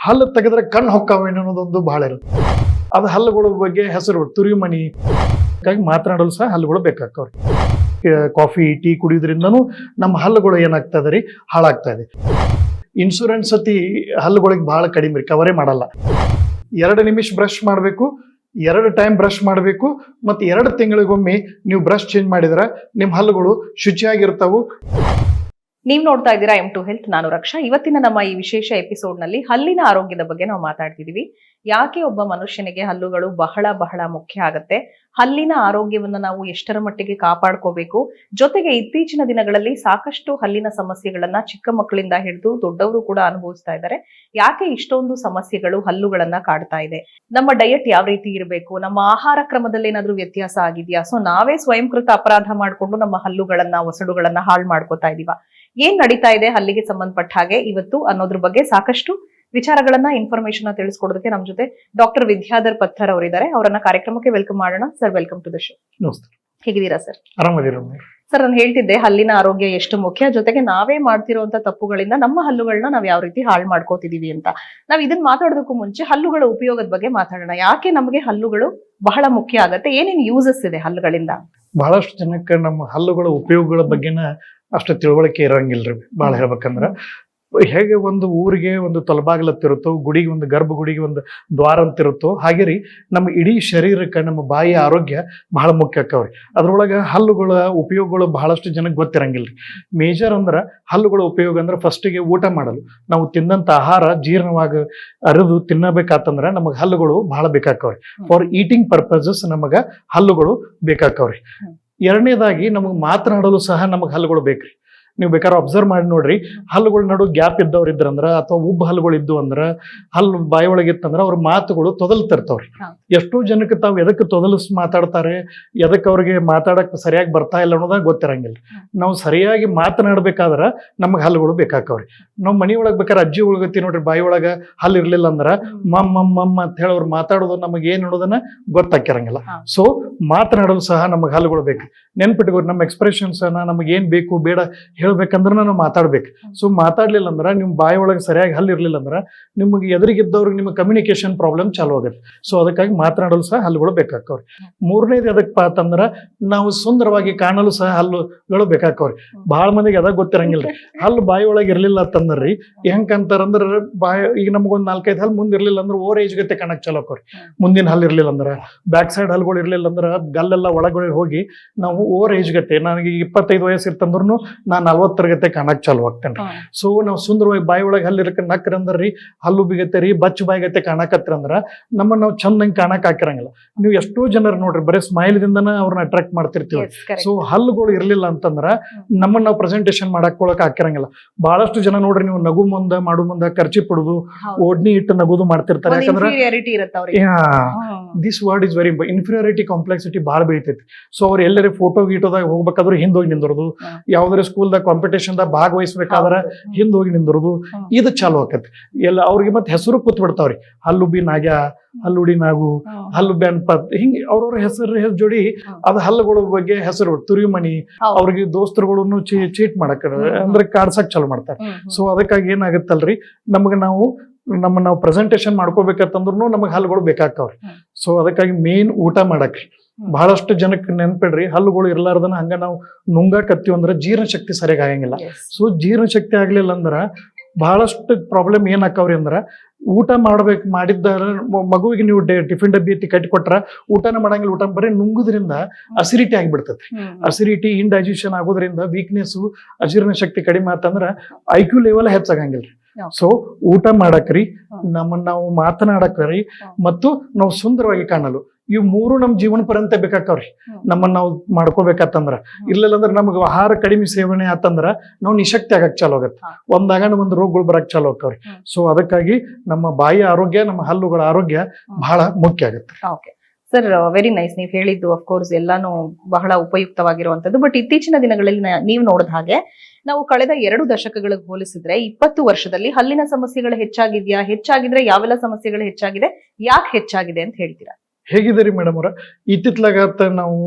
ಹಲ್ಲು ತೆಗೆದ್ರೆ ಕಣ್ಣು ಹೊಕ್ಕಾವೇನು ಅನ್ನೋದೊಂದು ಬಹಳ ಇರುತ್ತೆ. ಅದು ಹಲ್ಲುಗಳ ಬಗ್ಗೆ ಹೆಸರು ತುರಿಮಣಿ. ಹಾಗಾಗಿ ಮಾತನಾಡಲು ಸಹ ಹಲ್ಲುಗಳು ಬೇಕಾಗ್ತವ್ರಿ. ಕಾಫಿ ಟೀ ಕುಡಿಯೋದ್ರಿಂದನೂ ನಮ್ಮ ಹಲ್ಲುಗಳು ಏನಾಗ್ತದೆ ರೀ, ಹಾಳಾಗ್ತಾ ಇದೆ. ಇನ್ಶೂರೆನ್ಸ್ ಸತಿ ಹಲ್ಲುಗಳಿಗೆ ಬಹಳ ಕಡಿಮೆ ರೀ, ಕವರೇ ಮಾಡಲ್ಲ. 2 ನಿಮಿಷ ಬ್ರಷ್ ಮಾಡಬೇಕು, 2 ಟೈಮ್ ಬ್ರಷ್ ಮಾಡಬೇಕು, ಮತ್ತು 2 ತಿಂಗಳಿಗೊಮ್ಮೆ ನೀವು ಬ್ರಷ್ ಚೇಂಜ್ ಮಾಡಿದ್ರೆ ನಿಮ್ಮ ಹಲ್ಲುಗಳು ಶುಚಿಯಾಗಿರ್ತಾವು. ನೀವು ನೋಡ್ತಾ ಇದ್ದೀರಾ M2 ಹೆಲ್ತ್. ನಾನು ರಕ್ಷಾ. ಇವತ್ತಿನ ನಮ್ಮ ಈ ವಿಶೇಷ ಎಪಿಸೋಡ್ ನಲ್ಲಿ ಹಲ್ಲಿನ ಆರೋಗ್ಯದ ಬಗ್ಗೆ ನಾವು ಮಾತಾಡ್ತಿದೀವಿ. ಯಾಕೆ ಒಬ್ಬ ಮನುಷ್ಯನಿಗೆ ಹಲ್ಲುಗಳು ಬಹಳ ಬಹಳ ಮುಖ್ಯ ಆಗತ್ತೆ, ಹಲ್ಲಿನ ಆರೋಗ್ಯವನ್ನ ನಾವು ಎಷ್ಟರ ಮಟ್ಟಿಗೆ ಕಾಪಾಡ್ಕೋಬೇಕು, ಜೊತೆಗೆ ಇತ್ತೀಚಿನ ದಿನಗಳಲ್ಲಿ ಸಾಕಷ್ಟು ಹಲ್ಲಿನ ಸಮಸ್ಯೆಗಳನ್ನ ಚಿಕ್ಕ ಮಕ್ಕಳಿಂದ ಹಿಡಿದು ದೊಡ್ಡವರು ಕೂಡ ಅನುಭವಿಸ್ತಾ ಇದ್ದಾರೆ. ಯಾಕೆ ಇಷ್ಟೊಂದು ಸಮಸ್ಯೆಗಳು ಹಲ್ಲುಗಳನ್ನ ಕಾಡ್ತಾ ಇದೆ, ನಮ್ಮ ಡಯಟ್ ಯಾವ ರೀತಿ ಇರಬೇಕು, ನಮ್ಮ ಆಹಾರ ಕ್ರಮದಲ್ಲಿ ಏನಾದ್ರೂ ವ್ಯತ್ಯಾಸ ಆಗಿದೆಯಾ, ಸೊ ನಾವೇ ಸ್ವಯಂಕೃತ ಅಪರಾಧ ಮಾಡ್ಕೊಂಡು ನಮ್ಮ ಹಲ್ಲುಗಳನ್ನ ಒಸಡುಗಳನ್ನ ಹಾಳು ಮಾಡ್ಕೋತಾ ಇದೀವ, ಏನ್ ನಡೀತಾ ಇದೆ ಹಲ್ಲಿಗೆ ಸಂಬಂಧಪಟ್ಟ ಹಾಗೆ ಇವತ್ತು ಅನ್ನೋದ್ರ ಬಗ್ಗೆ ಸಾಕಷ್ಟು ವಿಚಾರಗಳನ್ನ ಇನ್ಫಾರ್ಮೇಶನ್ ತಿಳಿಸ್ಕೊಡೋದಕ್ಕೆ ನಮ್ಮ ಜೊತೆ ಡಾಕ್ಟರ್ ವಿದ್ಯಾಧರ್ ಪಥರ್ ಅವರಿದ್ದಾರೆ. ಅವರನ್ನ ಕಾರ್ಯಕ್ರಮಕ್ಕೆ ವೆಲ್ಕಮ್ ಮಾಡೋಣ. Sir, welcome to the show. ನಮಸ್ತೆ. ಹೇಗಿದ್ದೀರಾ ಸರ್? ಆರಾಮದಿರ ಸರ್, ನಾನು ಹೇಳ್ತಿದ್ದೆ ಹಲ್ಲಿನ ಆರೋಗ್ಯ ಎಷ್ಟು ಮುಖ್ಯ, ಜೊತೆಗೆ ನಾವೇ ಮಾಡ್ತಿರುವಂತ ತಪ್ಪುಗಳಿಂದ ನಮ್ಮ ಹಲ್ಲುಗಳನ್ನ ನಾವ್ ಯಾವ ರೀತಿ ಹಾಳು ಮಾಡ್ಕೋತಿದೀವಿ ಅಂತ. ನಾವ್ ಇದನ್ನ ಮಾತಾಡೋದಕ್ಕೂ ಮುಂಚೆ ಹಲ್ಲುಗಳ ಉಪಯೋಗದ ಬಗ್ಗೆ ಮಾತಾಡೋಣ. ಯಾಕೆ ನಮಗೆ ಹಲ್ಲುಗಳು ಬಹಳ ಮುಖ್ಯ ಆಗತ್ತೆ, ಏನೇನು ಯೂಸಸ್ ಇದೆ ಹಲ್ಲುಗಳಿಂದ? ಬಹಳಷ್ಟು ಜನಕ್ಕೆ ನಮ್ಮ ಹಲ್ಲುಗಳ ಉಪಯೋಗಗಳ ಬಗ್ಗೆನ ಅಷ್ಟು ತಿಳುವಳಿಕೆ ಇರಂಗಿಲ್ರಿ. ಬಹಳ ಹೇಳ್ಬೇಕಂದ್ರ, ಹೇಗೆ ಒಂದು ಊರಿಗೆ ಒಂದು ತೊಲಬಾಗ್ಲತ್ತಿರುತ್ತೋ, ಗುಡಿಗೆ ಒಂದು ಗರ್ಭಗುಡಿಗೆ ಒಂದು ದ್ವಾರ ಅಂತಿರುತ್ತೋ, ಹಾಗೆ ರೀ ನಮ್ಮ ಇಡೀ ಶರೀರಕ್ಕೆ ನಮ್ಮ ಬಾಯಿಯ ಆರೋಗ್ಯ ಬಹಳ ಮುಖ್ಯ ಆಕ್ಕವ್ರಿ. ಅದ್ರೊಳಗೆ ಹಲ್ಲುಗಳ ಉಪಯೋಗಗಳು ಬಹಳಷ್ಟು ಜನಕ್ಕೆ ಗೊತ್ತಿರಂಗಿಲ್ರಿ. ಮೇಜರ್ ಅಂದ್ರೆ ಹಲ್ಲುಗಳ ಉಪಯೋಗ ಅಂದ್ರೆ ಫಸ್ಟಿಗೆ ಊಟ ಮಾಡಲು ನಾವು ತಿಂದಂತ ಆಹಾರ ಜೀರ್ಣವಾಗಿ ಅರಿದು ತಿನ್ನಬೇಕಾತಂದ್ರೆ ನಮಗೆ ಹಲ್ಲುಗಳು ಬಹಳ ಬೇಕಾಕ್ಕವ್ರಿ. ಫಾರ್ ಈಟಿಂಗ್ ಪರ್ಪಸಸ್ ನಮಗೆ ಹಲ್ಲುಗಳು ಬೇಕಾಕ್ಕವ್ರಿ. ಎರಡನೇದಾಗಿ ನಮಗೆ ಮಾತನಾಡಲು ಸಹ ನಮಗೆ ಹಲ್ಲುಗಳು ಬೇಕ್ರಿ. ನೀವು ಬೇಕಾದ್ರೆ ಅಬ್ಸರ್ವ್ ಮಾಡಿ ನೋಡ್ರಿ, ಹಲ್ಲುಗಳ ನಡು ಗ್ಯಾಪ್ ಇದ್ದವ್ರು ಇದ್ರಂದ್ರ ಅಥವಾ ಉಬ್ಬು ಹಲ್ಲುಗಳು ಇದ್ದು ಅಂದ್ರ, ಹಲ್ಲು ಬಾಯಿ ಒಳಗಿತ್ತಂದ್ರ ಅವ್ರ ಮಾತುಗಳು ತೊದಲ್ತಿರ್ತಾವ್ರಿ. ಎಷ್ಟೋ ಜನಕ್ಕೆ ತಾವು ಎದಕ್ಕೆ ತೊದಲಿಸ್ ಮಾತಾಡ್ತಾರೆ, ಎದಕ್ಕೆ ಅವ್ರಿಗೆ ಮಾತಾಡಕ್ ಸರಿಯಾಗಿ ಬರ್ತಾ ಇಲ್ಲ ಅನ್ನೋದಾಗ ಗೊತ್ತಿರಂಗಿಲ್ಲ. ನಾವು ಸರಿಯಾಗಿ ಮಾತನಾಡ್ಬೇಕಾದ್ರ ನಮಗೆ ಹಲ್ಲುಗಳು ಬೇಕಾಕವ್ರಿ. ನಾವು ಮನಿಯೊಳಗೆ ಬೇಕಾದ್ರೆ ಅಜ್ಜಿ ಒಳಗತ್ತಿ ನೋಡ್ರಿ, ಬಾಯಿ ಒಳಗ ಹಲ್ಲು ಇರ್ಲಿಲ್ಲ ಅಂದ್ರ ಮಮ್ಮ ಅಂತ ಹೇಳಿ ಅವ್ರು ಮಾತಾಡೋದು ನಮಗೆ ಏನ್ ಅನ್ನೋದನ್ನ ಗೊತ್ತಾಕಿರಂಗಿಲ್ಲ. ಸೊ ಮಾತನಾಡಲು ಸಹ ನಮಗೆ ಹಲ್ಲುಗಳು ಬೇಕು. ನೆನ್ಪಿಟ್ಕೋರಿ, ನಮ್ಮ ಎಕ್ಸ್ಪ್ರೆಷನ್ಸ್ ನಮಗೆ ಏನ್ ಬೇಕು ಬೇಡ ಹೇಳ್ಬೇಕಂದ್ರೆ ನಾವು ಮಾತಾಡ್ಬೇಕು. ಸೊ ಮಾತಾಡ್ಲಿಲ್ಲ ಅಂದ್ರ ನಿಮ್ ಬಾಯಿ ಒಳಗೆ ಸರಿಯಾಗಿ ಹಲ್ಲು ಇರ್ಲಿಲ್ಲ ಅಂದ್ರ ನಿಮ್ಗೆ ಎದುರಿಗಿದ್ದವ್ರಿಗೆ ನಿಮ್ಮ ಕಮ್ಯುನಿಕೇಶನ್ ಪ್ರಾಬ್ಲಮ್ ಚಾಲು ಆಗುತ್ತೆ. ಸೊ ಅದಕ್ಕಾಗಿ ಮಾತನಾಡಲು ಸಹ ಹಲ್ಲುಗಳು ಬೇಕಾಕವ್ರಿ. ಮೂರನೇದು ಎದಕ್ಕಪ್ಪ ಅಂತಂದ್ರ ನಾವು ಸುಂದರವಾಗಿ ಕಾಣಲು ಸಹ ಹಲ್ಲುಗಳು ಬೇಕಾಕವ್ರಿ. ಬಹಳ ಮಂದಿಗೆ ಅದಾಗ ಗೊತ್ತಿರಂಗಿಲ್ರಿ. ಹಲ್ಲು ಬಾಯಿ ಒಳಗೆ ಇರ್ಲಿಲ್ಲ ಅಂತಂದ್ರಿ ಹೆಂಗಂತಾರಂದ್ರ, ಬಾಯಿ ಈಗ ನಮ್ಗೊಂದ್ 4-5 ಹಲ್ಲು ಮುಂದ್ ಇರ್ಲಿಲ್ಲ ಅಂದ್ರೆ ಓವರ್ ಏಜ್ ಗತೆ ಕಾಣಕ್ ಚಾಲು ಆಕವ್ರಿ. ಮುಂದಿನ ಹಲ್ಲು ಇರ್ಲಿಲ್ಲ ಅಂದ್ರ, ಬ್ಯಾಕ್ ಸೈಡ್ ಹಲ್ಲುಗಳು ಇರ್ಲಿಲ್ಲ ಅಂದ್ರ ಗಲ್ಲೆಲ್ಲ ಒಳಗಡೆ ಹೋಗಿ ನಾವು ಓವರ್ ಏಜ್ ಗತೆ, ನನಗೆ 25 ವಯಸ್ಸು ಇರ್ತಂದ್ರೂ ನಾನು 40 ಗತೆ ಕಾಣಕ್ ಚಾಲು ಆಗ್ತೇನ್ರಿ. ಸೊ ನಾವು ಸುಂದರವಾಗಿ ಬಾಯಿ ಒಳಗೆ ಹಲ್ಲು ಇರಕ ನಕ್ರ ಅಂದ್ರಿ, ಹಲ್ಲು ಬಿಗತ್ತೆ ರೀ, ಬಚ್ಚ ಬಾಯಿ ಗತೆ ಕಾಣಕತ್ರ ಅಂದ್ರ ನಮ್ಮನ್ನ ನಾವು ಚಂದಂಗೆ ಕಾಣಕ್ ಹಾಕಿರಂಗಿಲ್ಲ. ನೀವು ಎಷ್ಟೋ ಜನರು ನೋಡ್ರಿ ಬರೀ ಸ್ಮೈಲ್ ದಿಂದನ ಅವ್ರನ್ನ ಅಟ್ರಾಕ್ಟ್ ಮಾಡ್ತಿರ್ತೀವಿ. ಸೊ ಹಲ್ಲುಗಳು ಇರ್ಲಿಲ್ಲ ಅಂತಂದ್ರ ನಮ್ಮನ್ನ ನಾವು ಪ್ರೆಸೆಂಟೇಶನ್ ಮಾಡಕೊಳಕ್ ಹಾಕಿರಂಗಿಲ್ಲ. ಬಹಳಷ್ಟು ಜನ ನೋಡ್ರಿ, ನೀವು ನಗು ಮುಂದ ಮಾಡು ಮುಂದ ಖರ್ಚಿ ಪಡುದು, ಓಡ್ನಿ ಇಟ್ಟು ನಗುದು ಮಾಡ್ತಿರ್ತಾರೆ. ಯಾಕಂದ್ರೆ this word is very inferiority complexity ಬಹಳ ಬೆಳಿತೈತಿ. ಸೊ ಅವ್ರು ಎಲ್ಲರೂ ಫೋಟೋ ಗೀಟೋದಾಗ ಹೋಗ್ಬೇಕಾದ್ರೂ ಹಿಂದೋಗಿ ನಿಂದಿರೋದು, ಯಾವ್ದಾರ ಸ್ಕೂಲ್ದಾಗ ಕಾಂಪಿಟೇಷನ್ ದಾಗ ಭಾಗವಹಿಸ್ಬೇಕಾದ್ರ ಹಿಂದೋಗಿ ನಿಂದಿರೋದು, ಇದು ಚಾಲು ಆಕತಿ. ಎಲ್ಲ ಅವ್ರಿಗೆ ಮತ್ತೆ ಹೆಸರು ಕೂತ್ ಬಿಡ್ತಾವ್ರಿ. ಹಲ್ಲುಬಿ ನಾಗ್ಯ, ಹಲ್ಲುಡಿ ನಾಗು, ಹಲ್ಲು ಬ್ಯಾನ್ಪತ್, ಹಿಂಗ ಅವ್ರವ್ರ ಹೆಸರು ಜೋಡಿ ಅದು ಹಲ್ಲುಗಳ ಬಗ್ಗೆ ಹೆಸರು ತುರಿಮಣಿ. ಅವ್ರಿಗೆ ದೋಸ್ತರುಗಳನ್ನು ಚೀಟ್ ಮಾಡಕ್ ಅಂದ್ರೆ ಕಾಡ್ಸಕ್ ಚಾಲು ಮಾಡ್ತಾರೆ. ಸೊ ಅದಕ್ಕಾಗಿ ಏನಾಗತ್ತಲ್ರಿ, ನಾವು ಪ್ರೆಸೆಂಟೇಶನ್ ಮಾಡ್ಕೋಬೇಕಂತಂದ್ರು ನಮಗ್ ಹಲ್ಲುಗಳು ಬೇಕಾಗ್ತಾವ್ರಿ. ಸೊ ಅದಕ್ಕಾಗಿ ಮೇನ್ ಊಟ ಮಾಡಕ್ರಿ. ಬಹಳಷ್ಟು ಜನಕ್ಕೆ ನೆನ್ಪಿಡ್ರಿ, ಹಲ್ಲುಗಳು ಇರ್ಲಾರ್ದನ ಹಂಗ ನಾವು ನುಂಗಾಕತ್ತೀವಿ ಅಂದ್ರೆ ಜೀರ್ಣಶಕ್ತಿ ಸರಿಯಾಗಿ ಆಗಂಗಿಲ್ಲ. ಸೊ ಜೀರ್ಣಶಕ್ತಿ ಆಗ್ಲಿಲ್ಲ ಅಂದ್ರ ಬಹಳಷ್ಟು ಪ್ರಾಬ್ಲಮ್ ಏನ್ ಆಕವ್ರಿ ಅಂದ್ರ, ಊಟ ಮಾಡಿದ್ದ ಮಗುವಿಗೆ ನೀವು ಟಿಫಿನ್ ಡಬ್ಬಿ ಎತ್ತಿ ಕಟ್ಟಿಕೊಟ್ರ ಊಟನ ಮಾಡಂಗಿಲ್ಲ. ಊಟ ಬರೀ ನುಂಗುದ್ರಿಂದ ಅಸಿಡಿಟಿ ಆಗಿಬಿಡ್ತೈತಿ. ಅಸಿಡಿಟಿ ಇಂಡೈಜೆಷನ್ ಆಗೋದ್ರಿಂದ ವೀಕ್ನೆಸ್, ಅಜೀರ್ಣ ಶಕ್ತಿ ಕಡಿಮೆ ಆತಂದ್ರ IQ ಲೆವೆಲ್ ಹೆಚ್ಚಾಗಂಗಿಲ್ರಿ. ಸೊ ಊಟ ಮಾಡಕ್ರಿ, ನಾವು ಮಾತನಾಡಕ್ರಿ, ಮತ್ತು ನಾವು ಸುಂದರವಾಗಿ ಕಾಣಲು ಇವು ಮೂರು ನಮ್ ಜೀವನ ಪರ್ಯಂತ ಬೇಕಾಕವ್ರಿ. ನಮ್ಮನ್ನ ನಾವು ಮಾಡ್ಕೋಬೇಕಂದ್ರ, ಇರ್ಲಿಲ್ಲ ಅಂದ್ರೆ ನಮ್ಗೆ ಆಹಾರ ಕಡಿಮೆ ಸೇವನೆ ಆತಂದ್ರ ನಾವು ನಿಶಕ್ತಿ ಆಗಕ್ ಚಾಲು ಆಗತ್ತೆ. ಒಂದಾಗ ಒಂದು ರೋಗಗಳು ಬರಕ್ ಚಾಲು ಆಗ್ತಾವ್ರಿ. ಸೊ ಅದಕ್ಕಾಗಿ ನಮ್ಮ ಬಾಯಿಯ ಆರೋಗ್ಯ, ನಮ್ಮ ಹಲ್ಲುಗಳ ಆರೋಗ್ಯ ಬಹಳ ಮುಖ್ಯ ಆಗುತ್ತೆ. Sir, very nice. ನೀವು ಹೇಳಿದ್ದು ಅಫ್ಕೋರ್ಸ್ ಎಲ್ಲಾನು ಬಹಳ ಉಪಯುಕ್ತವಾಗಿರುವಂತದ್ದು. ಬಟ್ ಇತ್ತೀಚಿನ ದಿನಗಳಲ್ಲಿ ನೀವು ನೋಡಿದ ಹಾಗೆ ನಾವು ಕಳೆದ 2 ದಶಕಗಳಿಗೆ ಹೋಲಿಸಿದ್ರೆ 20 ವರ್ಷದಲ್ಲಿ ಹಲ್ಲಿನ ಸಮಸ್ಯೆಗಳು ಹೆಚ್ಚಾಗಿದ್ಯಾ? ಹೆಚ್ಚಾಗಿದ್ರೆ ಯಾವೆಲ್ಲ ಸಮಸ್ಯೆಗಳು ಹೆಚ್ಚಾಗಿದೆ, ಯಾಕೆ ಹೆಚ್ಚಾಗಿದೆ ಅಂತ ಹೇಳ್ತೀರಾ? ಹೇಗಿದ್ದೀರಿ ಮೇಡಮ್ ಅವ್ರ? ಇತ್ತಿತ್ಲಾಗತ್ತ ನಾವು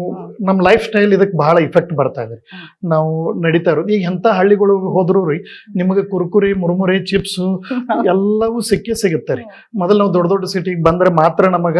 ನಮ್ಮ ಲೈಫ್ ಸ್ಟೈಲ್ ಇದಕ್ಕೆ ಬಹಳ ಇಫೆಕ್ಟ್ ಬರ್ತಾ ಇದೆ. ನಾವು ನಡೀತಾ ಇರೋದು ಈಗ ಎಂತ ಹಳ್ಳಿಗಳು ಹೋದ್ರು ರೀ ನಿಮಗೆ ಕುರ್ಕುರಿ ಮುರುಮುರಿ ಚಿಪ್ಸ್ ಎಲ್ಲವೂ ಸಿಗುತ್ತೆ ರೀ. ಮೊದಲು ನಾವು ದೊಡ್ಡ ದೊಡ್ಡ ಸಿಟಿಗೆ ಬಂದ್ರೆ ಮಾತ್ರ ನಮಗ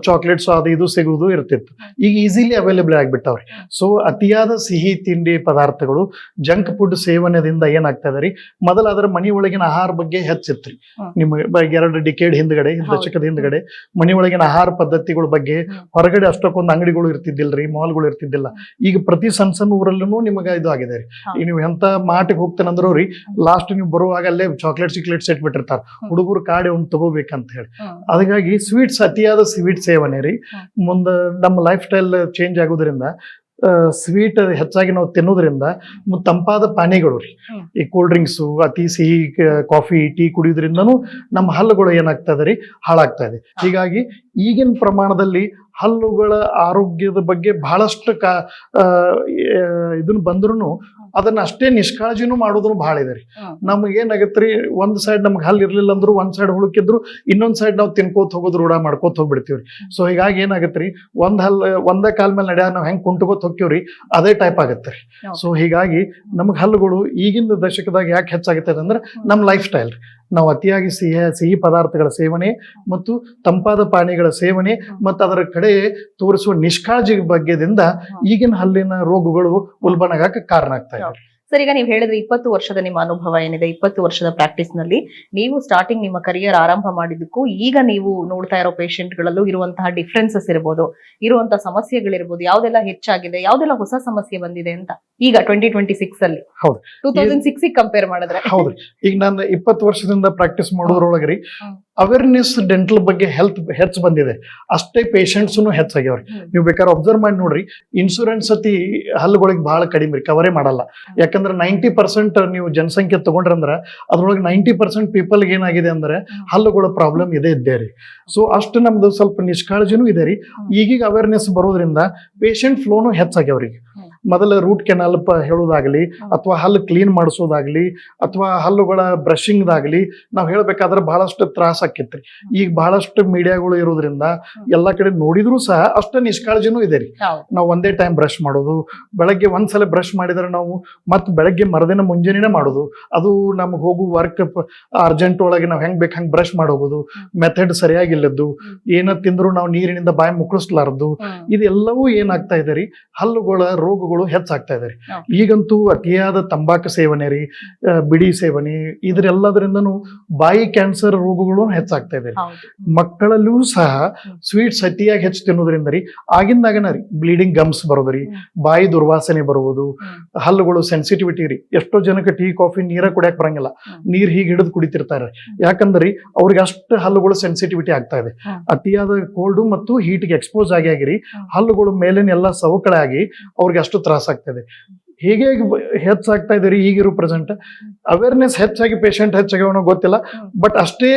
ಚಾಕ್ಲೇಟ್ಸ್ ಅದು ಇದು ಸಿಗುವುದು ಇರ್ತಿತ್ತು. ಈಗ ಈಸಿಲಿ ಅವೈಲೇಬಲ್ ಆಗ್ಬಿಟ್ಟವ್ರಿ. ಸೊ ಅತಿಯಾದ ಸಿಹಿ ತಿಂಡಿ ಪದಾರ್ಥಗಳು ಜಂಕ್ ಫುಡ್ ಸೇವನೆದಿಂದ ಏನಾಗ್ತದೆ ರೀ, ಮೊದಲು ಅದರ ಮನಿ ಒಳಗಿನ ಆಹಾರ ಬಗ್ಗೆ ಹೆಚ್ಚಿತ್ರಿ. ನಿಮಗೆ 2 ಡಿಕೇಡ್ ಹಿಂದ್ಗಡೆ ದಶಕದ ಹಿಂದ್ಗಡೆ ಮನಿ ಒಳಗಿನ ಆಹಾರ ಪದ್ಧತಿಗಳ ಬಗ್ಗೆ ಹೊರಗಡೆ ಅಷ್ಟಕ್ಕೊಂದು ಅಂಗಡಿಗಳು ಇರ್ತಿದ್ದಿಲ್ರಿ, ಮಾಲ್ಗಳು ಇರ್ತಿದ್ದಿಲ್ಲ. ಈಗ ಪ್ರತಿ ಸಣ್ಣ ಊರಲ್ಲೂ ನಿಮಗೆ ಇದು ಆಗಿದೆ ರೀ. ಈಗ ನೀವು ಎಂತ ಮಾಟಿಗೆ ಹೋಗ್ತೇನಂದ್ರು ರೀ, ಲಾಸ್ಟ್ ನೀವು ಬರುವಾಗ ಅಲ್ಲೇ ಚಾಕ್ಲೇಟ್ಸ್ ಇಟ್ಬಿಟ್ಟಿರ್ತಾರ, ಹುಡುಗರು ಕಾಡಿ ಒಂದು ತಗೋಬೇಕಂತ ಹೇಳಿ. ಅದಕ್ಕಾಗಿ ಸ್ವೀಟ್ಸ್ ಅತಿಯಾದ ಸ್ವೀಟ್ ಸೇವನೆ ರೀ ಮುಂದೆ ನಮ್ಮ ಲೈಫ್ ಸ್ಟೈಲ್ ಚೇಂಜ್ ಆಗೋದ್ರಿಂದ ಸ್ವೀಟ್ ಹೆಚ್ಚಾಗಿ ನಾವು ತಿನ್ನೋದ್ರಿಂದ ತಂಪಾದ ಪಾನೀಯಗಳು ರೀ, ಈ ಕೂಲ್ ಡ್ರಿಂಕ್ಸು ಅತಿ ಸಿಹಿ ಕಾಫಿ ಟೀ ಕುಡಿಯೋದ್ರಿಂದನೂ ನಮ್ಮ ಹಲ್ಲುಗಳು ಏನಾಗ್ತದೆ ರೀ, ಹಾಳಾಗ್ತಾ ಇದೆ. ಹೀಗಾಗಿ ಈಗಿನ ಪ್ರಮಾಣದಲ್ಲಿ ಹಲ್ಲುಗಳ ಆರೋಗ್ಯದ ಬಗ್ಗೆ ಬಹಳಷ್ಟು ಇದನ್ನ ಬಂದ್ರು ಅದನ್ನ ಅಷ್ಟೇ ನಿಷ್ಕಾಳಜಿನೂ ಮಾಡೋದು ಬಹಳ ಇದೆ ರೀ. ನಮ್ಗೆ ಏನಾಗತ್ರಿ, ಒಂದ್ ಸೈಡ್ ನಮ್ಗೆ ಹಲ್ಲು ಇರ್ಲಿಲ್ಲ ಅಂದ್ರು ಒಂದ್ ಸೈಡ್ ಹುಳುಕಿದ್ರು ಇನ್ನೊಂದ್ ಸೈಡ್ ನಾವು ತಿನ್ಕೋತ ಹೋಗೋದು ರೂಢ ಮಾಡ್ಕೋತ ಹೋಗ್ಬಿಡ್ತೀವ್ರಿ. ಸೊ ಹೀಗಾಗಿ ಏನಾಗತ್ರಿ, ಒಂದೇ ಕಾಲ್ ಮೇಲೆ ನಡೆಯ ನಾವು ಹೆಂಗ್ ಕುಂಟ್ಕೋತ ಹೋಗ್ತೀವ್ರಿ ಅದೇ ಟೈಪ್ ಆಗತ್ತೆ ರೀ. ಸೊ ಹೀಗಾಗಿ ನಮ್ಗೆ ಹಲ್ಲುಗಳು ಈಗಿನ ದಶಕದಾಗ ಯಾಕೆ ಹೆಚ್ಚಾಗುತ್ತೆ ಅಂದ್ರೆ ನಮ್ಮ ಲೈಫ್ ಸ್ಟೈಲ್ ರೀ. ನಾವು ಅತಿಯಾಗಿ ಸಿಹಿ ಪದಾರ್ಥಗಳ ಸೇವನೆ ಮತ್ತು ತಂಪಾದ ಪಾನೀಯಗಳ ಸೇವನೆ ಮತ್ತು ಅದರ ಕಡೆ ತೋರಿಸುವ ನಿಷ್ಕಾಳಜಿ ಬಗ್ಗೆದಿಂದ ಈಗಿನ ಹಲ್ಲಿನ ರೋಗಗಳು ಉಲ್ಬಣಗಕ್ಕೆ ಕಾರಣ ಆಗ್ತಾ ಇದೆ. ಸರ್, ಈಗ ನೀವು ಹೇಳಿದ್ರೆ 20 ವರ್ಷದ ನಿಮ್ಮ ಅನುಭವ ಏನಿದೆ, 20 ವರ್ಷದ ಪ್ರಾಕ್ಟೀಸ್ ನಲ್ಲಿ ನೀವು ಸ್ಟಾರ್ಟಿಂಗ್ ನಿಮ್ಮ ಕರಿಯರ್ ಆರಂಭ ಮಾಡಿದ್ದಕ್ಕೂ ಈಗ ನೀವು ನೋಡ್ತಾ ಇರೋ ಪೇಷಂಟ್ ಗಳಲ್ಲೂ ಇರುವಂತಹ ಡಿಫ್ರೆನ್ಸಸ್ ಇರ್ಬೋದು, ಇರುವಂತಹ ಸಮಸ್ಯೆಗಳಿರ್ಬೋದು, ಯಾವ್ದೆಲ್ಲ ಹೆಚ್ಚಾಗಿದೆ, ಯಾವ್ದೆಲ್ಲ ಹೊಸ ಸಮಸ್ಯೆ ಬಂದಿದೆ ಅಂತ ಈಗ 2026 ಅಲ್ಲಿ? ಹೌದು, 2006 ಕಂಪೇರ್ ಮಾಡಿದ್ರೆ. ಹೌದು, ಈಗ ನಾನು 20 ವರ್ಷದಿಂದ ಪ್ರಾಕ್ಟೀಸ್ ಮಾಡೋದ್ರೊಳಗ್ರಿ ಅವೇರ್ನೆಸ್ ಡೆಂಟಲ್ ಬಗ್ಗೆ ಹೆಚ್ಚು ಬಂದಿದೆ, ಅಷ್ಟೇ ಪೇಷಂಟ್ಸ್ ಹೆಚ್ಚಾಗ್ಯಾವ್ರಿ. ನೀವು ಬೇಕಾದ್ರೆ ಅಬ್ಸರ್ವ್ ಮಾಡಿ ನೋಡ್ರಿ, ಇನ್ಶೂರೆನ್ಸ್ ಅತಿ ಹಲ್ಲುಗಳಿಗೆ ಬಹಳ ಕಡಿಮೆ ಕವರೇ ಮಾಡಲ್ಲ. ಯಾಕಂದ್ರೆ 90% ನೀವು ಜನಸಂಖ್ಯೆ ತಗೊಂಡ್ರಂದ್ರ ಅದ್ರೊಳಗೆ 90% ಪೀಪಲ್ ಏನಾಗಿದೆ ಅಂದ್ರೆ ಹಲ್ಲುಗಳ ಪ್ರಾಬ್ಲಮ್ ಇದ್ದೇ ರೀ. ಸೊ ಅಷ್ಟು ನಮ್ದು ಸ್ವಲ್ಪ ನಿಷ್ಕಾಳಜಿನೂ ಇದೆ ರೀ. ಈಗೀಗ ಅವೇರ್ನೆಸ್ ಬರೋದ್ರಿಂದ ಪೇಷಂಟ್ ಫ್ಲೋನು ಹೆಚ್ಚಾಗ್ಯಾವ್ರಿಗೆ. ಮೊದಲ ರೂಟ್ ಕೆನಾಲ್ ಹೇಳೋದಾಗ್ಲಿ ಅಥವಾ ಹಲ್ಲು ಕ್ಲೀನ್ ಮಾಡಿಸೋದಾಗ್ಲಿ ಅಥವಾ ಹಲ್ಲುಗಳ ಬ್ರಷಿಂಗ್ದಾಗ್ಲಿ ನಾವು ಹೇಳ್ಬೇಕಾದ್ರೆ ಬಹಳಷ್ಟು ತ್ರಾಸ ಆಕೈತ್ರಿ. ಈಗ ಬಹಳಷ್ಟು ಮೀಡಿಯಾಗಳು ಇರೋದ್ರಿಂದ ಎಲ್ಲಾ ಕಡೆ ನೋಡಿದ್ರು ಸಹ ಅಷ್ಟೇ ನಿಷ್ಕಾಳಜಿನೂ ಇದೆ ರೀ. ನಾವು ಒಂದೇ ಟೈಮ್ ಬ್ರಷ್ ಮಾಡೋದು, ಬೆಳಗ್ಗೆ ಒಂದ್ಸಲ ಬ್ರಷ್ ಮಾಡಿದ್ರೆ ನಾವು ಮತ್ತೆ ಬೆಳಗ್ಗೆ ಮರದಿನ ಮುಂಜಾನೆನೇ ಮಾಡೋದು, ಅದು ನಮ್ಗೆ ಹೋಗು ವರ್ಕ್ ಅರ್ಜೆಂಟ್ ಒಳಗೆ ನಾವು ಹೆಂಗ್ ಬೇಕು ಹಂಗ್ ಬ್ರಷ್ ಮಾಡೋದು, ಮೆಥಡ್ ಸರಿಯಾಗಿಲ್ಲದ್ದು, ಏನ ತಿಂದ್ರು ನಾವು ನೀರಿನಿಂದ ಬಾಯಿ ಮುಕ್ಕಳಿಸ್ಲಾರದು, ಇದೆಲ್ಲವೂ ಏನಾಗ್ತಾ ಇದೆ ರೀ, ಹಲ್ಲುಗಳ ರೋಗಗಳು ಹೆಚ್ಚಾಗ್ತಾ ಇದೆ ರೀ. ಈಗಂತೂ ಅತಿಯಾದ ತಂಬಾಕು ಸೇವನೆ ರೀ, ಬಿಡಿ ಸೇವನೆ, ಇದ್ರೆಲ್ಲದ್ರಿಂದನೂ ಬಾಯಿ ಕ್ಯಾನ್ಸರ್ ರೋಗಗಳು ಹೆಚ್ಚಾಗ್ತಾ ಇದೆ. ಮಕ್ಕಳಲ್ಲೂ ಸಹ ಸ್ವೀಟ್ಸ್ ಅತಿಯಾಗಿ ಹೆಚ್ಚು ತಿನ್ನೋದ್ರಿಂದ ರೀ ಆಗಿಂದಾಗನ ರೀ ಬ್ಲೀಡಿಂಗ್ ಗಮ್ಸ್ ಬರೋದ್ರಿ, ಬಾಯಿ ದುರ್ವಾಸನೆ ಬರುವುದು, ಹಲ್ಲುಗಳು ಸೆನ್ಸಿಟಿವಿಟಿ ರೀ. ಎಷ್ಟೋ ಜನಕ್ಕೆ ಟೀ ಕಾಫಿ ನೀರ ಕುಡಿಯಕ್ ಬರಂಗಿಲ್ಲ, ನೀರ್ ಹೀಗೆ ಹಿಡಿದು ಕುಡಿತಿರ್ತಾರೆ. ಯಾಕಂದ್ರಿ ಅವ್ರಿಗೆ ಅಷ್ಟು ಹಲ್ಲುಗಳು ಸೆನ್ಸಿಟಿವಿಟಿ ಆಗ್ತಾ ಇದೆ. ಅತಿಯಾದ ಕೋಲ್ಡ್ ಮತ್ತು ಹೀಟ್ಗೆ ಎಕ್ಸ್ಪೋಸ್ ಆಗಿರಿ ಹಲ್ಲುಗಳು ಮೇಲಿನ ಎಲ್ಲ ಸವಕಳೆ ಆಗಿ ಅವ್ರಿಗೆ ಅಷ್ಟು ತ್ರಾಸ ಆಗ್ತದೆ. ಹೀಗೆ ಹೆಚ್ಚಾಗ್ತಾ ಇದೆ ರೀ ಈಗಿರೋ ಪ್ರೆಸೆಂಟ್. ಅವೇರ್ನೆಸ್ ಹೆಚ್ಚಾಗಿ ಪೇಷಂಟ್ ಹೆಚ್ಚಾಗಿ ಗೊತ್ತಿಲ್ಲ, ಬಟ್ ಅಷ್ಟೇ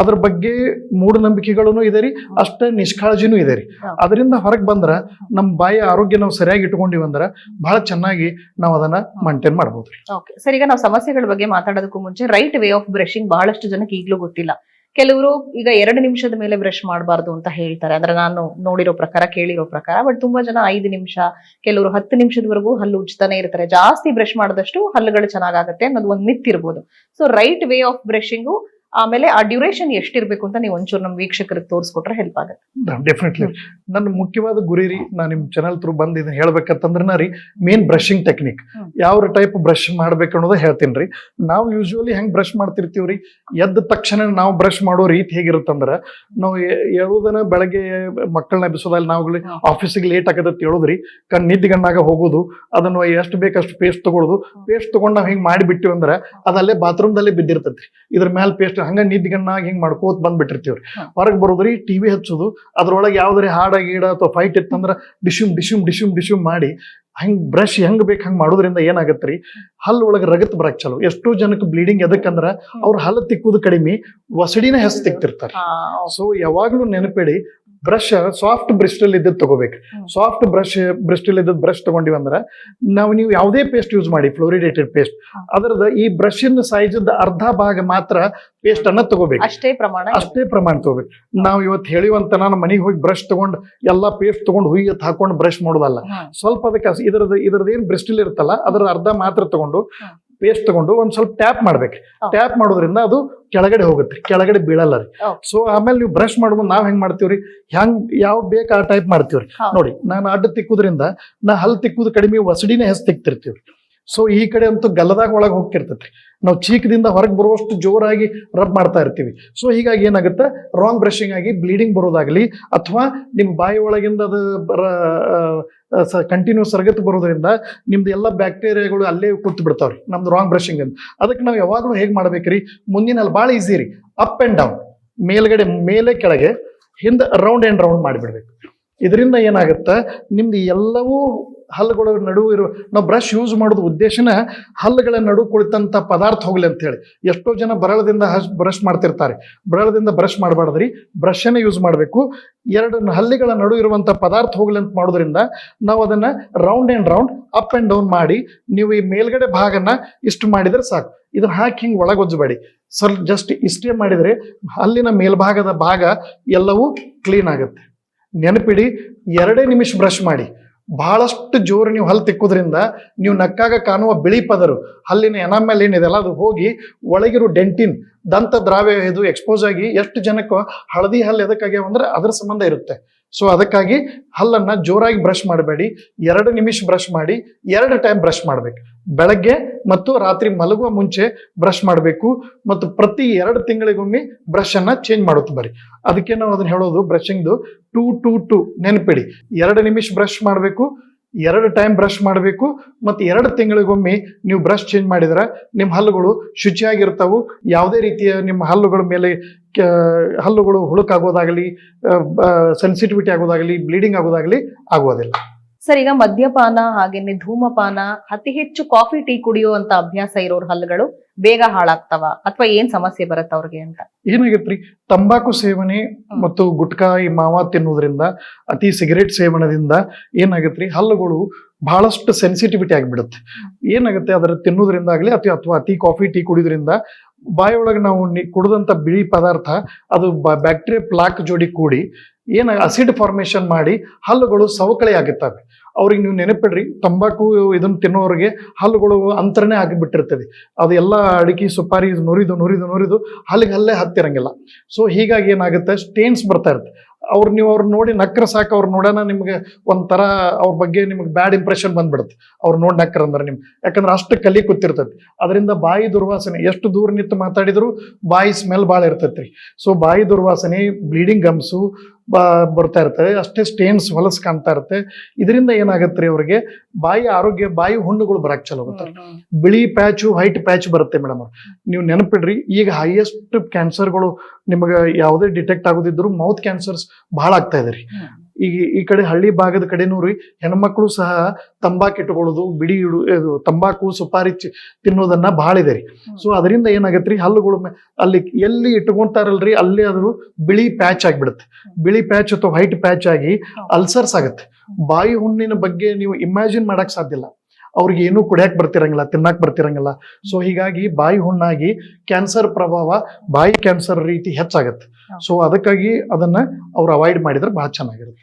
ಅದ್ರ ಬಗ್ಗೆ ಮೂಢನಂಬಿಕೆಗಳೂ ಇದೆ ರೀ, ಅಷ್ಟೇ ನಿಷ್ಕಾಳಜಿನೂ ಇದೆ ರೀ. ಅದರಿಂದ ಹೊರಗೆ ಬಂದ್ರ ನಮ್ಮ ಬಾಯಿ ಆರೋಗ್ಯ ನಾವು ಸರಿಯಾಗಿ ಇಟ್ಕೊಂಡಿವಿ ಅಂದ್ರ ಬಹಳ ಚೆನ್ನಾಗಿ ನಾವು ಅದನ್ನ ಮೇಂಟೈನ್ ಮಾಡ್ಬೋದು ರೀ. ಓಕೆ ಸರ್, ಈಗ ನಾವು ಸಮಸ್ಯೆಗಳ ಬಗ್ಗೆ ಮಾತಾಡೋದಕ್ಕೂ ಮುಂಚೆ ರೈಟ್ ವೇ ಆಫ್ ಬ್ರಷಿಂಗ್ ಬಹಳಷ್ಟು ಜನಕ್ಕೆ ಈಗಲೂ ಗೊತ್ತಿಲ್ಲ. ಕೆಲವರು ಈಗ 2 ನಿಮಿಷದ ಮೇಲೆ ಬ್ರಷ್ ಮಾಡಬಾರ್ದು ಅಂತ ಹೇಳ್ತಾರೆ, ಅಂದ್ರೆ ನಾನು ನೋಡಿರೋ ಪ್ರಕಾರ ಕೇಳಿರೋ ಪ್ರಕಾರ. ಬಟ್ ತುಂಬಾ ಜನ 5 ನಿಮಿಷ, ಕೆಲವರು 10 ನಿಮಿಷದವರೆಗೂ ಹಲ್ಲು ಉಜ್ತಾನೆ ಇರ್ತಾರೆ. ಜಾಸ್ತಿ ಬ್ರಷ್ ಮಾಡಿದಷ್ಟು ಹಲ್ಲುಗಳು ಚೆನ್ನಾಗಾಗತ್ತೆ ಅನ್ನೋದು ಒಂದು ಮಿತ್ ಇರ್ಬೋದು. ಸೊ ರೈಟ್ ವೇ ಆಫ್ ಬ್ರಷಿಂಗು, ಆಮೇಲೆ ಆ ಡ್ಯೂರೇಷನ್ ಎಷ್ಟಿರ್ಬೇಕು ಅಂತ ನೀವು ಒಂಚೂರು ನಮ್ಮ ವೀಕ್ಷಕರಿಗೆ ತೋರಿಸ್ಕೊಟ್ರೆ ಹೆಲ್ಪ್ ಆಗುತ್ತೆ. ಡೆಫಿನೆಟ್ಲಿ ನನ್ನ ಮುಖ್ಯವಾದ ಗುರಿ ರೀ, ನಾನು ನಿಮ್ ಚಾನಲ್ ಥ್ರೂ ಬಂದು ಇದನ್ನ ಹೇಳ್ಬೇಕಂತಂದ್ರೆ ರೀ ಮೇನ್ ಬ್ರಷಿಂಗ್ ಟೆಕ್ನಿಕ್ ಯಾವ ಟೈಪ್ ಬ್ರಷ್ ಮಾಡ್ಬೇಕು ಅನ್ನೋದು ಹೇಳ್ತೀನಿ ರೀ. ನಾವು ಯೂಶುವಲಿ ಹೆಂಗ್ ಬ್ರಷ್ ಮಾಡ್ತಿರ್ತೀವ್ರಿ, ಎದ್ದ ತಕ್ಷಣ ನಾವು ಬ್ರಷ್ ಮಾಡೋ ರೀತಿ ಹೇಗಿರುತ್ತಂದ್ರ, ನಾವು ಹೇಳೋದನ್ನ ಬೆಳಗ್ಗೆ ಮಕ್ಕಳನ್ನ ಎಬ್ಬಿಸೋದಲ್ಲಿ ನಾವು ಆಫೀಸಿಗೆ ಲೇಟ್ ಆಗತ್ತೆ ಹೇಳೋದ್ರಿ, ನಿದ್ದಿಗಣ್ಣಾಗ ಹೋಗೋದು, ಅದನ್ನು ಎಷ್ಟು ಬೇಕಷ್ಟು ಪೇಸ್ಟ್ ತಗೊಳ್ಳೋದು, ಪೇಸ್ಟ್ ತಗೊಂಡ್ ನಾವು ಹಿಂಗ್ ಮಾಡಿಬಿಟ್ಟಿವಿ ಅಂದ್ರೆ ಅದಲ್ಲೇ ಬಾತ್ರೂಮ್ದಲ್ಲೇ ಬಿದ್ದಿರ್ತೈತ್ರಿ. ಇದ್ರ ಮೇಲೆ ಪೇಸ್ಟ್ ಹಂಗ ನಿದ್ದಿಗಣ್ಣಾಗಿ ಹಿಂಗ್ ಮಾಡ್ಕೋತ ಬಂದ್ಬಿಟ್ಟಿರ್ತೀವ್ರಿ. ಹೊರಗೆ ಬರೋದ್ರಿ ಟಿವಿ ಹಚ್ಚೋದು, ಅದ್ರೊಳಗೆ ಯಾವ್ದಾರೆ ಹಾಡ ಗೀಡ ಅಥವಾ ಫೈಟ್ ಇತ್ತಂದ್ರ ಡಿಶುಮ್ ಮಾಡಿ ಹಂಗ್ ಬ್ರಷ್ ಹೆಂಗ್ ಬೇಕು ಹಂಗ್ ಮಾಡೋದ್ರಿಂದ ಏನಾಗತ್ರಿ, ಹಲ್ಲು ಒಳಗೆ ರಗತ್ ಬರಕ್ ಚಲೋ. ಎಷ್ಟೋ ಜನಕ್ಕೆ ಬ್ಲೀಡಿಂಗ್ ಎದಕ್ಕಂದ್ರ ಅವ್ರ ಹಲ್ಲು ತಿಕ್ಕುದು ಕಡಿಮೆ, ವಸಡಿನ ಹೆಸ್ ತಿಕ್ತಿರ್ತಾರೆ. ಸೊ ಯಾವಾಗ್ಲೂ ನೆನಪಿಡಿ, ಬ್ರಷ್ ಸಾಫ್ಟ್ ಬ್ರಿಸ್ಟಲ್ ಇದ್ದದ್ದು ತಗೋಬೇಕು. ಸಾಫ್ಟ್ ಬ್ರಿಸ್ಟಲ್ ಇದ್ದದ್ದು ಬ್ರಷ್ ತಗೊಂಡಿವಿ ಅಂದ್ರೆ ನೀವು ಯಾವುದೇ ಪೇಸ್ಟ್ ಯೂಸ್ ಮಾಡಿ, ಫ್ಲೋರಿಡೇಟೆಡ್ ಪೇಸ್ಟ್, ಅದರದ ಈ ಬ್ರಷಿನ ಸೈಜ್ ಅರ್ಧ ಭಾಗ ಮಾತ್ರ ಪೇಸ್ಟ್ ಅನ್ನ ತಗೋಬೇಕು. ಅಷ್ಟೇ ಪ್ರಮಾಣ ತಗೋಬೇಕು. ನಾವು ಇವತ್ತು ಹೇಳಿವಂತ ನಾನು ಮನೆಗೆ ಹೋಗಿ ಬ್ರಷ್ ತಗೊಂಡು ಎಲ್ಲಾ ಪೇಸ್ಟ್ ತಗೊಂಡು ಹುಯ್ಯತ್ ಹಾಕೊಂಡು ಬ್ರಷ್ ಮಾಡೋದಲ್ಲ. ಸ್ವಲ್ಪ ಅದಕ್ಕೆ ಇದ್ರದ್ದು ಏನ್ ಬ್ರಿಸ್ಟಲ್ ಇರುತ್ತಲ್ಲ ಅದರ ಅರ್ಧ ಮಾತ್ರ ತಗೊಂಡು ಪೇಸ್ಟ್ ತಗೊಂಡು ಒಂದ್ ಸ್ವಲ್ಪ ಟ್ಯಾಪ್ ಮಾಡ್ಬೇಕು. ಟ್ಯಾಪ್ ಮಾಡೋದ್ರಿಂದ ಅದು ಕೆಳಗಡೆ ಹೋಗುತ್ತೆ, ಕೆಳಗಡೆ ಬೀಳಲ್ಲ ರೀ. ಸೊ ಆಮೇಲೆ ನೀವು ಬ್ರಷ್ ಮಾಡುമ്പോൾ ನಾವ್ ಹೆಂಗ್ ಮಾಡ್ತೀವ್ರಿ, ಯಾವ ಬೇಕು ಆ ಟೈಪ್ ಮಾಡ್ತೀವ್ರಿ. ನೋಡಿ, ನಾನು ಅಡ್ಡ ತಿಕ್ಕುದ್ರಿಂದ ನಾ ಹಲ್ ತಿಕ್ಕುದು ಕಡಿಮೆ, ವಸಡಿನೇ ಹೆಸ್ ತಿಕ್ತಿರ್ತೀವ್ರಿ. ಸೊ ಈ ಕಡೆ ಅಂತೂ ಗಲ್ಲದಾಗ ಒಳಗೆ ಹೋಗ್ತಿರ್ತೈತಿ. ನಾವು ಚೀಕದಿಂದ ಹೊರಗೆ ಬರುವಷ್ಟು ಜೋರಾಗಿ ರಬ್ ಮಾಡ್ತಾ ಇರ್ತೀವಿ. ಸೊ ಹೀಗಾಗಿ ಏನಾಗುತ್ತೆ, ರಾಂಗ್ ಬ್ರಷಿಂಗ್ ಆಗಿ ಬ್ಲೀಡಿಂಗ್ ಬರೋದಾಗ್ಲಿ, ಅಥವಾ ನಿಮ್ ಬಾಯಿ ಒಳಗಿಂದ ಅದು ಕಂಟಿನ್ಯೂಸ್ ಸರಗತ್ತು ಬರೋದ್ರಿಂದ ನಿಮ್ದು ಎಲ್ಲ ಬ್ಯಾಕ್ಟೀರಿಯಾಗಳು ಅಲ್ಲೇ ಕೂತ್ ಬಿಡ್ತಾವ್ರಿ ನಮ್ದು ರಾಂಗ್ ಬ್ರಷಿಂಗ್ ಅಂತ. ಅದಕ್ಕೆ ನಾವು ಯಾವಾಗಲೂ ಹೇಗ್ ಮಾಡ್ಬೇಕ್ರಿ, ಮುಂದಿನಲ್ಲಿ ಭಾಳ ಈಸಿ ರೀ, ಅಪ್ ಅಂಡ್ ಡೌನ್, ಮೇಲ್ಗಡೆ ಮೇಲೆ ಕೆಳಗೆ, ಹಿಂದೆ ರೌಂಡ್ ಅಂಡ್ ರೌಂಡ್ ಮಾಡಿಬಿಡ್ಬೇಕು. ಇದರಿಂದ ಏನಾಗುತ್ತೆ, ನಿಮ್ದು ಎಲ್ಲವೂ ಹಲ್ಲುಗಳ ನಡುವೆ ಇರೋ, ನಾವು ಬ್ರಷ್ ಯೂಸ್ ಮಾಡೋದು ಉದ್ದೇಶನ ಹಲ್ಲುಗಳ ನಡು ಕುಳಿತಂತ ಪದಾರ್ಥ ಹೋಗ್ಲಿ ಅಂತ ಹೇಳಿ. ಎಷ್ಟೋ ಜನ ಬರಳದಿಂದ ಬ್ರಷ್ ಮಾಡ್ತಿರ್ತಾರೆ. ಬರಳದಿಂದ ಬ್ರಷ್ ಮಾಡಬಾರ್ದ್ರಿ, ಬ್ರಷನ್ನೇ ಯೂಸ್ ಮಾಡಬೇಕು. ಎರಡು ಹಲ್ಲಿಗಳ ನಡು ಇರುವಂತ ಪದಾರ್ಥ ಹೋಗ್ಲಿ ಅಂತ ಮಾಡೋದ್ರಿಂದ ನಾವು ಅದನ್ನ round and round, up and down ಮಾಡಿ, ನೀವು ಈ ಮೇಲ್ಗಡೆ ಭಾಗನ ಇಷ್ಟು ಮಾಡಿದ್ರೆ ಸಾಕು. ಇದನ್ನ ಹಾಕಿ ಹಿಂಗೆ ಒಳಗೊಜ್ಜಬೇಡಿ, ಸ್ವಲ್ಪ ಜಸ್ಟ್ ಇಷ್ಟೇ ಮಾಡಿದ್ರೆ ಹಲ್ಲಿನ ಮೇಲ್ಭಾಗದ ಭಾಗ ಎಲ್ಲವೂ ಕ್ಲೀನ್ ಆಗುತ್ತೆ. ನೆನಪಿಡಿ, 2 ನಿಮಿಷ ಬ್ರಷ್ ಮಾಡಿ. ಬಹಳಷ್ಟು ಜೋರು ನೀವು ಹಲ್ಲು ತಿಕ್ಕೋದ್ರಿಂದ ನೀವು ನಕ್ಕಾಗ ಕಾಣುವ ಬಿಳಿ ಪದರು, ಹಲ್ಲಿನ ಎನಾಮೆಲ್ ಏನಿದೆಲ್ಲ ಅದು ಹೋಗಿ ಒಳಗಿರೋ ಡೆಂಟಿನ್, ದಂತ ದ್ರಾವ್ಯ ಇದು ಎಕ್ಸ್ಪೋಸ್ ಆಗಿ ಎಷ್ಟು ಜನಕ್ಕೆ ಹಳದಿ ಹಲ್ಲು ಎದಕ್ಕಾಗ್ಯಾವ ಅಂದ್ರೆ ಅದರ ಸಂಬಂಧ ಇರುತ್ತೆ. ಸೊ ಅದಕ್ಕಾಗಿ ಹಲ್ಲನ್ನ ಜೋರಾಗಿ ಬ್ರಷ್ ಮಾಡಬೇಡಿ, 2 ನಿಮಿಷ ಬ್ರಷ್ ಮಾಡಿ, 2 ಟೈಮ್ ಬ್ರಷ್ ಮಾಡ್ಬೇಕು. ಬೆಳಗ್ಗೆ ಮತ್ತು ರಾತ್ರಿ ಮಲಗುವ ಮುಂಚೆ ಬ್ರಷ್ ಮಾಡಬೇಕು. ಮತ್ತು ಪ್ರತಿ 2 ತಿಂಗಳಿಗೊಮ್ಮೆ ಬ್ರಷ್ ಅನ್ನ ಚೇಂಜ್ ಮಾಡುತ್ತೆ ಬರೀ. ಅದಕ್ಕೆ ನಾವು ಅದನ್ನ ಹೇಳೋದು ಬ್ರಷಿಂಗ್ದು 2-2-2 ನೆನಪಿಡಿ. 2 ನಿಮಿಷ ಬ್ರಷ್ ಮಾಡಬೇಕು, 2 ಟೈಮ್ ಬ್ರಷ್ ಮಾಡಬೇಕು, ಮತ್ತು 2 ತಿಂಗಳಿಗೊಮ್ಮೆ ನೀವು ಬ್ರಷ್ ಚೇಂಜ್ ಮಾಡಿದ್ರೆ ನಿಮ್ಮ ಹಲ್ಲುಗಳು ಶುಚಿಯಾಗಿರ್ತಾವು. ಯಾವುದೇ ರೀತಿಯ ನಿಮ್ಮ ಹಲ್ಲುಗಳ ಮೇಲೆ ಹಲ್ಲುಗಳು ಹುಳುಕಾಗೋದಾಗಲಿ, ಸೆನ್ಸಿಟಿವಿಟಿ ಆಗೋದಾಗಲಿ, ಬ್ಲೀಡಿಂಗ್ ಆಗೋದಾಗಲಿ ಆಗೋದಿಲ್ಲ. ಸರ್, ಈಗ ಮದ್ಯಪಾನ ಹಾಗೇನೆ ಧೂಮಪಾನ, ಅತಿ ಹೆಚ್ಚು ಕಾಫಿ ಟೀ ಕುಡಿಯುವಂತ ಅಭ್ಯಾಸ ಇರೋರ್ ಹಲ್ಲುಗಳು ಬೇಗ ಹಾಳಾಗ್ತಾವ ಅಥವಾ ಏನ್ ಸಮಸ್ಯೆ ಬರುತ್ತೆ ಅವ್ರಿಗೆ ಅಂತ? ಏನಾಗತ್ರಿ, ತಂಬಾಕು ಸೇವನೆ ಮತ್ತು ಗುಟ್ಕಾ ಈ ಮಾವ ತಿನ್ನೋದ್ರಿಂದ, ಅತಿ ಸಿಗರೇಟ್ ಸೇವನದಿಂದ ಏನಾಗತ್ರಿ, ಹಲ್ಲುಗಳು ಬಹಳಷ್ಟು ಸೆನ್ಸಿಟಿವಿಟಿ ಆಗಿಬಿಡುತ್ತೆ. ಏನಾಗುತ್ತೆ, ಅದರ ತಿನ್ನೋದ್ರಿಂದ ಆಗ್ಲಿ ಅಥವಾ ಅತಿ ಕಾಫಿ ಟೀ ಕುಡಿಯೋದ್ರಿಂದ ಬಾಯಿಯೊಳಗೆ ನಾವು ಕುಡಿದಂತ ಬಿಳಿ ಪದಾರ್ಥ ಅದು ಬ್ಯಾಕ್ಟೀರಿಯಾ ಪ್ಲಾಕ್ ಜೋಡಿ ಕೂಡಿ ಅಸಿಡ್ ಫಾರ್ಮೇಶನ್ ಮಾಡಿ ಹಲ್ಲುಗಳು ಸವಕಳಿ ಆಗುತ್ತವೆ. ಅವ್ರಿಗೆ ನೀವು ನೆನಪಿಡ್ರಿ, ತಂಬಾಕು ಇದನ್ನ ತಿನ್ನೋರಿಗೆ ಹಲ್ಲುಗಳು ಅಂತರನೇ ಆಗಿಬಿಟ್ಟಿರ್ತದೆ. ಅದು ಎಲ್ಲ ಅಡಿಕೆ ಸುಪಾರಿ ನುರಿದು ಹಲ್ಲಿಗೆ ಹಲ್ಲೇ ಹತ್ತಿರಂಗಿಲ್ಲ. ಸೊ ಹೀಗಾಗಿ ಏನಾಗುತ್ತೆ, ಸ್ಟೇನ್ಸ್ ಬರ್ತಾ ಇರುತ್ತೆ. ನೀವು ಅವ್ರು ನೋಡಿ ನಕ್ರ ಸಾಕು, ಅವ್ರು ನೋಡೋಣ ನಿಮ್ಗೆ ಒಂಥರ ಅವ್ರ ಬಗ್ಗೆ ನಿಮ್ಗೆ ಬ್ಯಾಡ್ ಇಂಪ್ರೆಷನ್ ಬಂದ್ಬಿಡುತ್ತೆ. ಅವ್ರು ನೋಡಿ ನಕ್ರ ಅಂದ್ರೆ ಯಾಕಂದ್ರೆ ಅಷ್ಟು ಕಲಿ ಕೂತಿರ್ತೈತಿ. ಅದರಿಂದ ಬಾಯಿ ದುರ್ವಾಸನೆ, ಎಷ್ಟು ದೂರ ನಿಂತು ಮಾತಾಡಿದ್ರು ಬಾಯಿ ಸ್ಮೆಲ್ ಭಾಳ ಇರ್ತೈತ್ರಿ. ಸೊ ಬಾಯಿ ದುರ್ವಾಸನೆ, ಬ್ಲೀಡಿಂಗ್ ಗಮ್ಸು ಬರ್ತಾ ಇರ್ತದೆ, ಅಷ್ಟೇ ಸ್ಟೇನ್ಸ್ ಹೊಲಸ್ ಕಾಣ್ತಾ ಇರುತ್ತೆ. ಇದರಿಂದ ಏನಾಗತ್ರಿ, ಅವ್ರಿಗೆ ಬಾಯಿ ಆರೋಗ್ಯ, ಬಾಯಿ ಹುಣ್ಣುಗಳು ಬರಕ್ ಚಲೋ ಆಗುತ್ತೆ. ಬಿಳಿ ಪ್ಯಾಚು, ವೈಟ್ ಪ್ಯಾಚ್ ಬರುತ್ತೆ ಮೇಡಮ್. ನೀವು ನೆನಪಿಡ್ರಿ, ಈಗ ಹೈಯೆಸ್ಟ್ ಕ್ಯಾನ್ಸರ್ಗಳು ನಿಮಗೆ ಯಾವುದೇ ಡಿಟೆಕ್ಟ್ ಆಗೋದಿದ್ರು ಮೌತ್ ಕ್ಯಾನ್ಸರ್ಸ್ ಬಹಳ ಆಗ್ತಾ ಇದೆ ರೀ. ಈಗ ಈ ಕಡೆ ಹಳ್ಳಿ ಭಾಗದ ಕಡೆನೂ ರೀ, ಹೆಣ್ಮಕ್ಳು ಸಹ ತಂಬಾಕು ಇಟ್ಕೊಳ್ಳೋದು, ತಂಬಾಕು ಸುಪಾರಿ ತಿನ್ನೋದನ್ನ ಬಹಳ ಇದೆ ರೀ. ಸೊ ಅದರಿಂದ ಏನಾಗತ್ರಿ, ಹಲ್ಲುಗಳು ಅಲ್ಲಿ ಎಲ್ಲಿ ಇಟ್ಕೊಂತಾರಲ್ರಿ ಅಲ್ಲಿ ಅದು ಬಿಳಿ ಪ್ಯಾಚ್ ಆಗಿಬಿಡುತ್ತೆ. ಬಿಳಿ ಪ್ಯಾಚ್ ಅಥವಾ ವೈಟ್ ಪ್ಯಾಚ್ ಆಗಿ ಅಲ್ಸರ್ಸ್ ಆಗುತ್ತೆ. ಬಾಯಿ ಹುಣ್ಣಿನ ಬಗ್ಗೆ ನೀವು ಇಮ್ಯಾಜಿನ್ ಮಾಡಕ್ ಸಾಧ್ಯ ಇಲ್ಲ. ಅವ್ರಿಗೆ ಏನೂ ಕುಡಿಯಕ್ ಬರ್ತಿರಂಗಿಲ್ಲ, ತಿನ್ನಕ್ ಬರ್ತಿರಂಗಿಲ್ಲ. ಸೊ ಹೀಗಾಗಿ ಬಾಯಿ ಹುಣ್ಣಾಗಿ ಕ್ಯಾನ್ಸರ್ ಪ್ರಭಾವ, ಬಾಯಿ ಕ್ಯಾನ್ಸರ್ ರೀತಿ ಹೆಚ್ಚಾಗತ್ತೆ. ಸೊ ಅದಕ್ಕಾಗಿ ಅದನ್ನ ಅವ್ರು ಅವಾಯ್ಡ್ ಮಾಡಿದ್ರೆ ಬಹಳ ಚೆನ್ನಾಗಿರುತ್ತೆ.